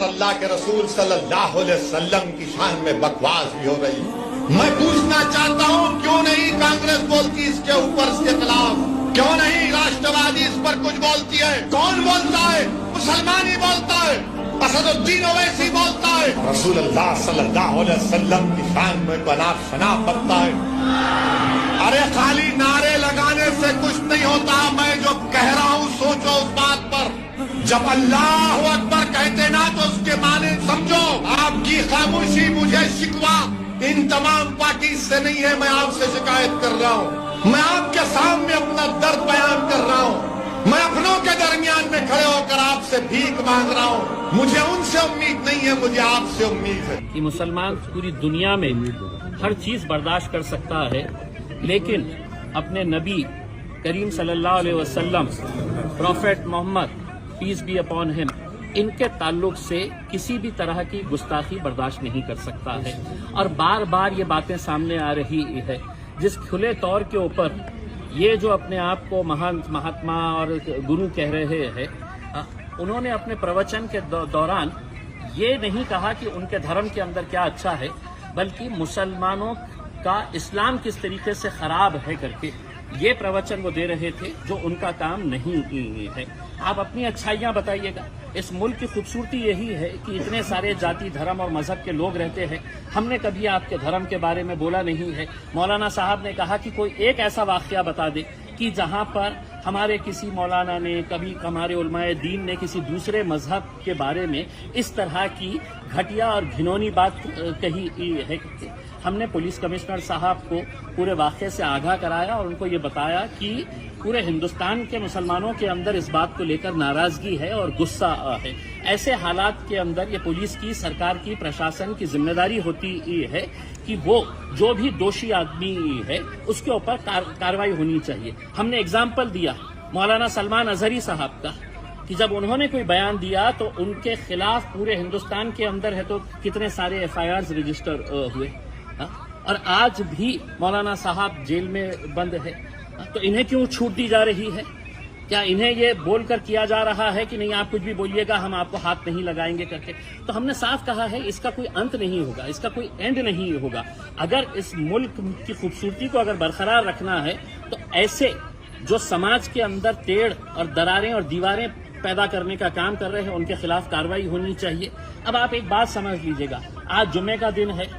अल्लाह के रसूल सल्लल्लाहु अलैहि वसल्लम की शान में बकवास भी हो रही है। मैं पूछना चाहता हूँ, क्यों नहीं कांग्रेस बोलती इसके ऊपर, इसके खिलाफ? क्यों नहीं राष्ट्रवादी इस पर कुछ बोलती है? कौन बोलता है? मुसलमान ही बोलता है, असदुद्दीन ओवैसी बोलता है। रसूल अल्लाह सल्लल्लाहु अलैहि वसल्लम की शान में अनाप शनाप बनता है। अरे खाली नारे लगाने से कुछ नहीं होता। मैं जो कह रहा हूँ सोचो उस बात पर। जब अल्लाह अकबर कहते ना तो उसके माने समझो। आपकी खामोशी मुझे शिकवा इन तमाम पार्टी से नहीं है। मैं आपसे शिकायत कर रहा हूँ, मैं आपके सामने अपना दर्द बयान कर रहा हूँ। मैं अपनों के दरमियान में खड़े होकर आपसे भीख मांग रहा हूँ। मुझे उनसे उम्मीद नहीं है, मुझे आपसे उम्मीद है कि मुसलमान पूरी दुनिया में हर चीज बर्दाश्त कर सकता है, लेकिन अपने नबी करीम सल्लल्लाहु अलैहि वसल्लम, prophet Mohammed peace be upon him, इनके ताल्लुक से किसी भी तरह की गुस्ताखी बर्दाश्त नहीं कर सकता है। और बार बार ये बातें सामने आ रही है, जिस खुले तौर के ऊपर ये जो अपने आप को महान महात्मा और गुरु कह रहे हैं, उन्होंने अपने प्रवचन के दौरान ये नहीं कहा कि उनके धर्म के अंदर क्या अच्छा है, बल्कि मुसलमानों का इस्लाम किस तरीके से खराब है करके ये प्रवचन वो दे रहे थे, जो उनका काम नहीं है। आप अपनी अच्छाइयाँ बताइएगा। इस मुल्क की खूबसूरती यही है कि इतने सारे जाति धर्म और मजहब के लोग रहते हैं। हमने कभी आपके धर्म के बारे में बोला नहीं है। मौलाना साहब ने कहा कि कोई एक ऐसा वाकया बता दे कि जहाँ पर हमारे किसी मौलाना ने, कभी हमारे उलमाए दीन ने किसी दूसरे मजहब के बारे में इस तरह की घटिया और घिनौनी बात कही है। हमने पुलिस कमिश्नर साहब को पूरे वाक़े से आगाह कराया और उनको ये बताया कि पूरे हिंदुस्तान के मुसलमानों के अंदर इस बात को लेकर नाराजगी है और गुस्सा है। ऐसे हालात के अंदर ये पुलिस की, सरकार की, प्रशासन की जिम्मेदारी होती है कि वो जो भी दोषी आदमी है उसके ऊपर कार्रवाई होनी चाहिए। हमने एग्जाम्पल दिया मौलाना सलमान अजहरी साहब का कि जब उन्होंने कोई बयान दिया तो उनके खिलाफ पूरे हिंदुस्तान के अंदर है तो कितने सारे FIRs रजिस्टर हुए। और आज भी मौलाना साहब जेल में बंद है। तो इन्हें क्यों छूट दी जा रही है? क्या इन्हें ये बोलकर किया जा रहा है कि नहीं आप कुछ भी बोलिएगा, हम आपको हाथ नहीं लगाएंगे करके? तो हमने साफ कहा है इसका कोई अंत नहीं होगा, इसका कोई एंड नहीं होगा। अगर इस मुल्क की खूबसूरती को अगर बरकरार रखना है तो ऐसे जो समाज के अंदर टेढ़ और दरारें और दीवारें पैदा करने का काम कर रहे हैं, उनके खिलाफ कार्रवाई होनी चाहिए। अब आप एक बात समझ लीजिएगा, आज जुम्मे का दिन है।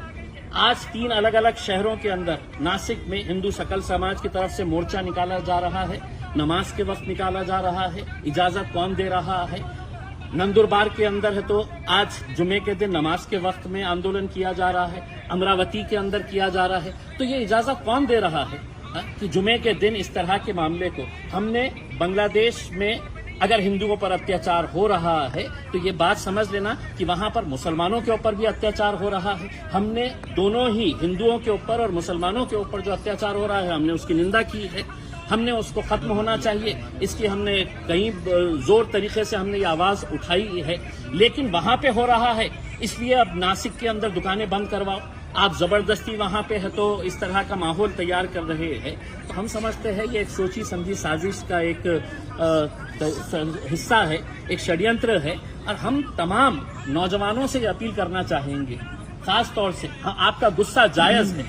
आज 3 अलग अलग शहरों के अंदर, नासिक में हिंदू सकल समाज की तरफ से मोर्चा निकाला जा रहा है, नमाज के वक्त निकाला जा रहा है। इजाजत कौन दे रहा है? नंदुरबार के अंदर है तो आज जुम्मे के दिन नमाज के वक्त में आंदोलन किया जा रहा है। अमरावती के अंदर किया जा रहा है। तो ये इजाजत कौन दे रहा है कि जुम्मे के दिन इस तरह के मामले को? हमने बांग्लादेश में अगर हिंदुओं पर अत्याचार हो रहा है तो ये बात समझ लेना कि वहां पर मुसलमानों के ऊपर भी अत्याचार हो रहा है। हमने दोनों ही हिंदुओं के ऊपर और मुसलमानों के ऊपर जो अत्याचार हो रहा है, हमने उसकी निंदा की है। हमने उसको खत्म होना चाहिए, इसकी हमने कई जोर तरीके से हमने ये आवाज उठाई है। लेकिन वहां पे हो रहा है, इसलिए अब नासिक के अंदर दुकानें बंद करवाओ। आप जबरदस्ती वहां पे है तो इस तरह का माहौल तैयार कर रहे हैं। तो हम समझते हैं ये एक सोची समझी साजिश का एक हिस्सा है, एक षड्यंत्र है। और हम तमाम नौजवानों से अपील करना चाहेंगे, खास तौर से आपका गुस्सा जायज है।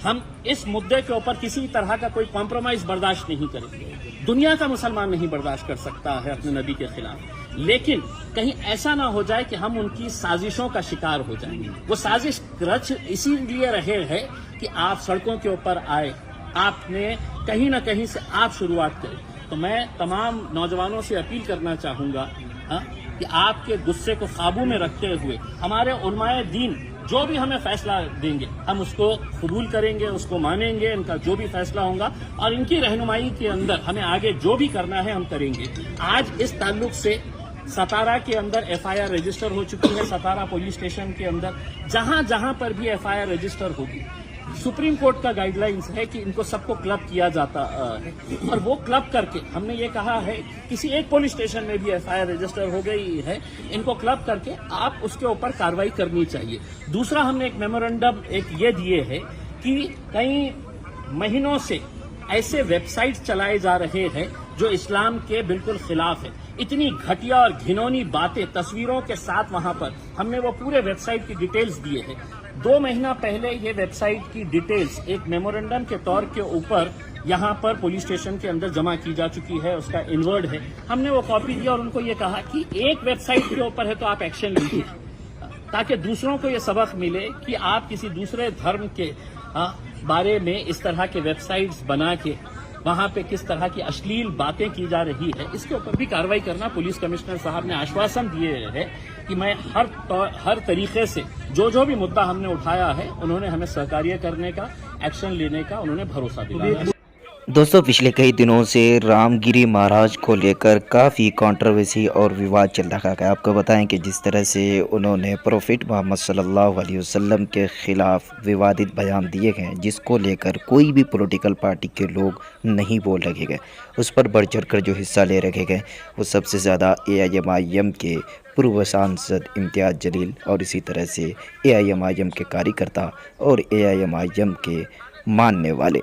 हम इस मुद्दे के ऊपर किसी तरह का कोई कॉम्प्रोमाइज बर्दाश्त नहीं करेंगे। दुनिया का मुसलमान नहीं बर्दाश्त कर सकता है अपने नबी के खिलाफ। लेकिन कहीं ऐसा ना हो जाए कि हम उनकी साजिशों का शिकार हो जाएंगे। वो साजिश रच इसीलिए रहे हैं कि आप सड़कों के ऊपर आए, आपने कहीं ना कहीं से आप शुरुआत करें। तो मैं तमाम नौजवानों से अपील करना चाहूंगा कि आपके गुस्से को काबू में रखते हुए हमारे उलमाए दीन जो भी हमें फैसला देंगे हम उसको कबूल करेंगे, उसको मानेंगे, इनका जो भी फैसला होगा और इनकी रहनुमाई के अंदर हमें आगे जो भी करना है हम करेंगे। आज इस ताल्लुक से सतारा के अंदर FIR रजिस्टर हो चुकी है। सतारा पुलिस स्टेशन के अंदर जहां जहां पर भी FIR रजिस्टर होगी, सुप्रीम कोर्ट का गाइडलाइंस है कि इनको सबको क्लब किया जाता है। और वो क्लब करके हमने ये कहा है किसी एक पुलिस स्टेशन में भी FIR रजिस्टर हो गई है, इनको क्लब करके आप उसके ऊपर कार्रवाई करनी चाहिए। दूसरा, हमने एक मेमोरेंडम ये दिए है कि कई महीनों से ऐसे वेबसाइट चलाए जा रहे हैं जो इस्लाम के बिल्कुल खिलाफ है। इतनी घटिया और घिनौनी बातें तस्वीरों के साथ वहां पर हमने वो पूरे वेबसाइट की डिटेल्स दिए हैं। 2 महीना पहले ये वेबसाइट की डिटेल्स एक मेमोरेंडम के तौर के ऊपर यहाँ पर पुलिस स्टेशन के अंदर जमा की जा चुकी है, उसका इनवर्ड है। हमने वो कॉपी दिया और उनको ये कहा कि एक वेबसाइट के ऊपर है तो आप एक्शन लीजिए, ताकि दूसरों को ये सबक मिले कि आप किसी दूसरे धर्म के बारे में इस तरह के वेबसाइट्स बना के वहां पे किस तरह की अश्लील बातें की जा रही है, इसके ऊपर भी कार्रवाई करना। पुलिस कमिश्नर साहब ने आश्वासन दिए है कि मैं हर तरीके से जो भी मुद्दा हमने उठाया है उन्होंने हमें सहकार्य करने का, एक्शन लेने का उन्होंने भरोसा दिलाया है। दोस्तों, पिछले कई दिनों से रामगिरी महाराज को लेकर काफ़ी कंट्रोवर्सी और विवाद चल रहा है। आपको बताएं कि जिस तरह से उन्होंने प्रोफेट मोहम्मद सल्लल्लाहु अलैहि वसल्लम के ख़िलाफ़ विवादित बयान दिए गए, जिसको लेकर कोई भी पॉलिटिकल पार्टी के लोग नहीं बोल रखे गए, उस पर बढ़ चढ़ कर जो हिस्सा ले रखे गए वो सबसे ज़्यादा AIMIM के पूर्व सांसद इम्तियाज़ जलील और इसी तरह से AIMIM के कार्यकर्ता और AIMIM के मानने वाले।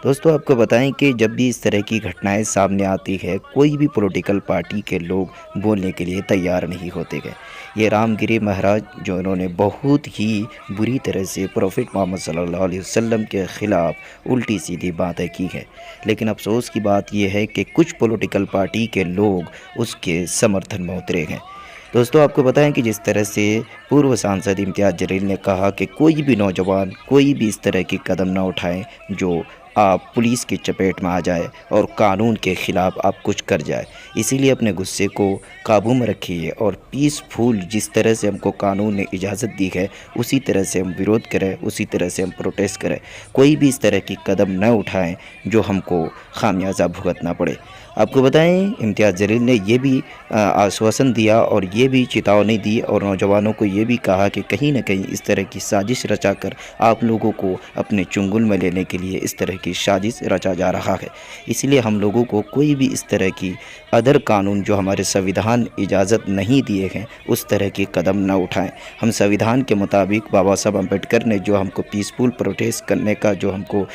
दोस्तों, आपको बताएं कि जब भी इस तरह की घटनाएं सामने आती है, कोई भी पॉलिटिकल पार्टी के लोग बोलने के लिए तैयार नहीं होते गए। ये रामगिरी महाराज जो उन्होंने बहुत ही बुरी तरह से प्रोफेट मोहम्मद सल्लल्लाहु अलैहि वसल्लम के ख़िलाफ़ उल्टी सीधी बातें की हैं, लेकिन अफसोस की बात यह है कि कुछ पॉलिटिकल पार्टी के लोग उसके समर्थन में उतरे हैं। दोस्तों, आपको बताएं कि जिस तरह से पूर्व सांसद इम्तियाज़ जलील ने कहा कि कोई भी नौजवान कोई भी इस तरह की कदम ना उठाएं जो आप पुलिस की चपेट में आ जाए और कानून के ख़िलाफ़ आप कुछ कर जाए, इसीलिए अपने गुस्से को काबू में रखिए और पीसफुल जिस तरह से हमको कानून ने इजाज़त दी है उसी तरह से हम विरोध करें, उसी तरह से हम प्रोटेस्ट करें। कोई भी इस तरह की कदम न उठाएं जो हमको खामियाजा भुगतना पड़े। आपको बताएं, इम्तियाज़ जलील ने ये भी आश्वासन दिया और ये भी चेतावनी दी और नौजवानों को ये भी कहा कि कहीं ना कहीं इस तरह की साजिश रचाकर आप लोगों को अपने चुंगल में लेने के लिए इस तरह की साजिश रचा जा रहा है। इसलिए हम लोगों को कोई भी इस तरह की अदर कानून जो हमारे संविधान इजाज़त नहीं दिए हैं उस तरह के कदम न उठाएं। हम संविधान के मुताबिक बाबा साहब अम्बेडकर ने जो हमको पीसफुल प्रोटेस्ट करने का, जो हमको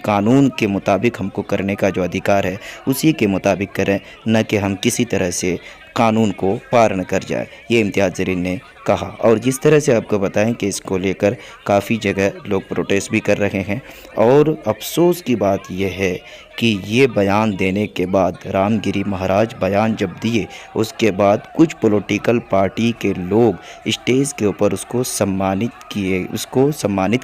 कानून के मुताबिक हमको करने का जो अधिकार है उसी के मुताबिक करें, न कि हम किसी तरह से कानून को पार न कर जाए, ये इम्तियाज़ जलील ने कहा। और जिस तरह से आपको बताएं कि इसको लेकर काफ़ी जगह लोग प्रोटेस्ट भी कर रहे हैं और अफसोस की बात यह है कि ये बयान देने के बाद, रामगिरी महाराज बयान जब दिए उसके बाद कुछ पॉलिटिकल पार्टी के लोग स्टेज के ऊपर उसको सम्मानित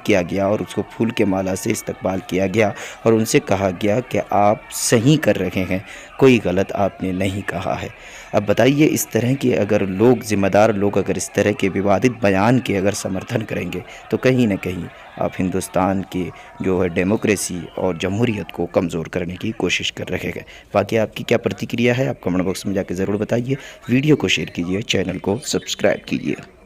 किया गया और उसको फूल के माला से इस्तकबाल किया गया और उनसे कहा गया कि आप सही कर रहे हैं, कोई गलत आपने नहीं कहा है। अब बताइए, इस तरह के अगर लोग, ज़िम्मेदार लोग अगर इस तरह के विवादित बयान के अगर समर्थन करेंगे तो कहीं ना कहीं आप हिंदुस्तान की जो है डेमोक्रेसी और जमहूरियत को कमज़ोर करने की कोशिश कर रहे हैं। बाकी आपकी क्या प्रतिक्रिया है आप कमेंट बॉक्स में जाकर ज़रूर बताइए। वीडियो को शेयर कीजिए, चैनल को सब्सक्राइब कीजिए।